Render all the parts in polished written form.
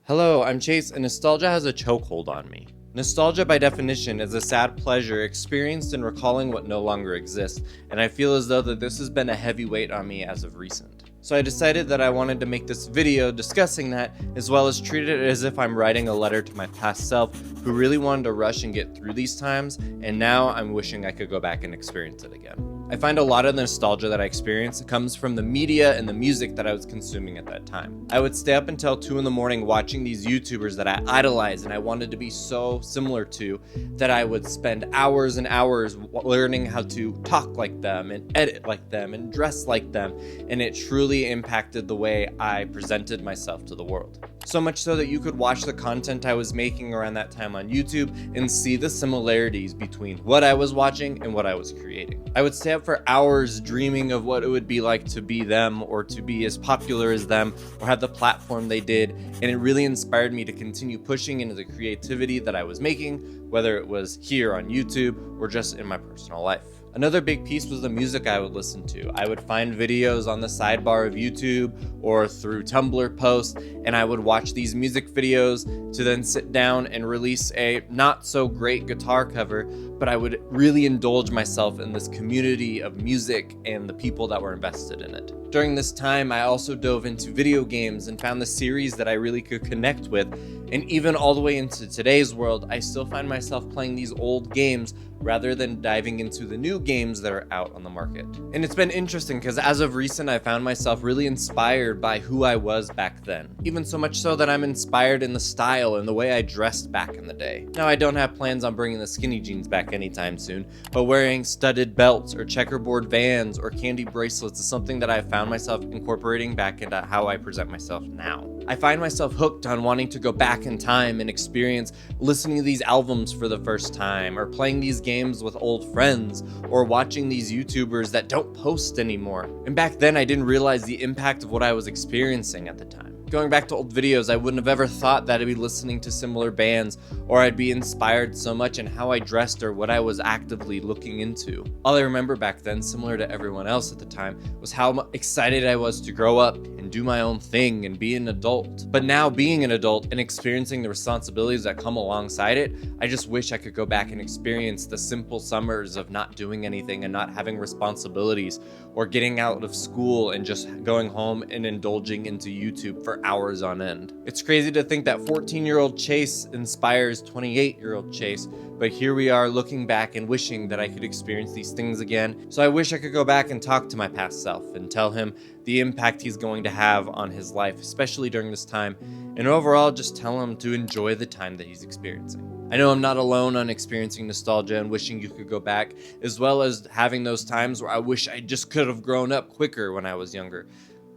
Hello, I'm Chase, and nostalgia has a chokehold on me. Nostalgia, by definition, is a sad pleasure experienced in recalling what no longer exists, and I feel as though that this has been a heavy weight on me as of recent. So I decided that I wanted to make this video discussing that, as well as treat it as if I'm writing a letter to my past self who really wanted to rush and get through these times, and now I'm wishing I could go back and experience it again. I find a lot of the nostalgia that I experience comes from the media and the music that I was consuming at that time. I would stay up until 2 in the morning watching these YouTubers that I idolized and I wanted to be so similar to, that I would spend hours and hours learning how to talk like them and edit like them and dress like them, and it truly impacted the way I presented myself to the world. So much so that you could watch the content I was making around that time on YouTube and see the similarities between what I was watching and what I was creating. I would stay up for hours dreaming of what it would be like to be them, or to be as popular as them, or have the platform they did, and it really inspired me to continue pushing into the creativity that I was making, whether it was here on YouTube or just in my personal life. Another big piece was the music I would listen to. I would find videos on the sidebar of YouTube or through Tumblr posts, and I would watch these music videos to then sit down and release a not so great guitar cover, but I would really indulge myself in this community of music and the people that were invested in it. During this time, I also dove into video games and found the series that I really could connect with, and even all the way into today's world, I still find myself playing these old games rather than diving into the new games that are out on the market. And it's been interesting because as of recent, I found myself really inspired by who I was back then. Even so much so that I'm inspired in the style and the way I dressed back in the day. Now, I don't have plans on bringing the skinny jeans back anytime soon, but wearing studded belts or checkerboard Vans or candy bracelets is something that I found myself incorporating back into how I present myself now. I find myself hooked on wanting to go back in time and experience listening to these albums for the first time, or playing these games with old friends, or watching these YouTubers that don't post anymore. And back then I didn't realize the impact of what I was experiencing at the time. Going back to old videos, I wouldn't have ever thought that I'd be listening to similar bands, or I'd be inspired so much in how I dressed or what I was actively looking into. All I remember back then, similar to everyone else at the time, was how excited I was to grow up and do my own thing and be an adult. But now, being an adult and experiencing the responsibilities that come alongside it, I just wish I could go back and experience the simple summers of not doing anything and not having responsibilities, or getting out of school and just going home and indulging into YouTube for hours on end. It's crazy to think that 14-year-old Chase inspires 28-year-old Chase, but here we are looking back and wishing that I could experience these things again. So I wish I could go back and talk to my past self and tell him the impact he's going to have on his life, especially during this time, and overall just tell him to enjoy the time that he's experiencing. I know I'm not alone on experiencing nostalgia and wishing you could go back, as well as having those times where I wish I just could have grown up quicker when I was younger.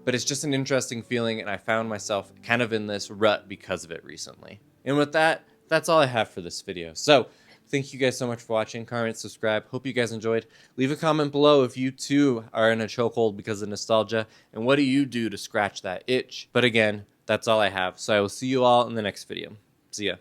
But it's just an interesting feeling, and I found myself kind of in this rut because of it recently. And with that, that's all I have for this video. So, thank you guys so much for watching. Comment, subscribe. Hope you guys enjoyed. Leave a comment below if you too are in a chokehold because of nostalgia, and what do you do to scratch that itch? But again, that's all I have. So I will see you all in the next video. See ya.